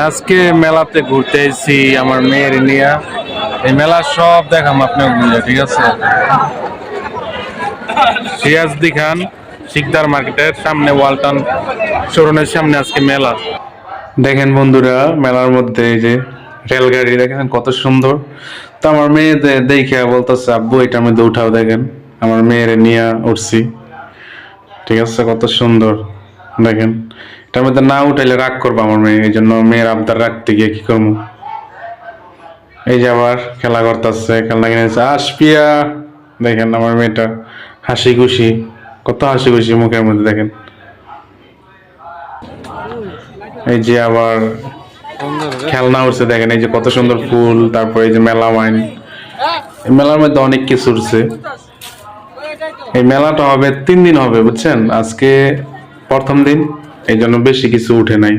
আজকে মেলাতে ঘুরতে এসেছি আমার মেয়ের নিয়ে। এই মেলা সব দেখাম আপনার বুঝে, ঠিক আছে? সিরাজদি খান শিকদার মার্কেটের সামনে ওয়ালটন শোরুমের সামনে আজকে মেলা। দেখেন বন্ধুরা, মেলার মধ্যে এই যে রেলগাড়ি দেখেন কত সুন্দর। তো আমার মেয়ে দেখে বলতেছে আব্বু এটার মধ্যে উঠাও। দেখেন আমার মেয়ের নিয়ে উঠছি, ঠিক আছে? কত সুন্দর দেখেন। এটার মধ্যে না উঠাইলে রাগ করবো আমার মেয়ে, এই জন্য মেয়ের আবদার রাখতে গিয়ে কি করবো। এই যে আবার খেলা করতেছে, খেলনা কিনেছে আসপিয়া। দেখেন আমার মেয়েটা হাসি খুশি, কত হাসি খুশি মুখের মধ্যে দেখেন। এই যে আবার খেলনা উঠছে দেখেন, এই যে কত সুন্দর ফুল, তারপরে এই যে মেলা ওয়াইন। এই মেলার মধ্যে অনেক কিছু উঠছে। এই মেলাটা হবে 3 দিন হবে, বুঝছেন? আজকে প্রথম দিন, এই জন্য বেশি কিছু উঠে নাই।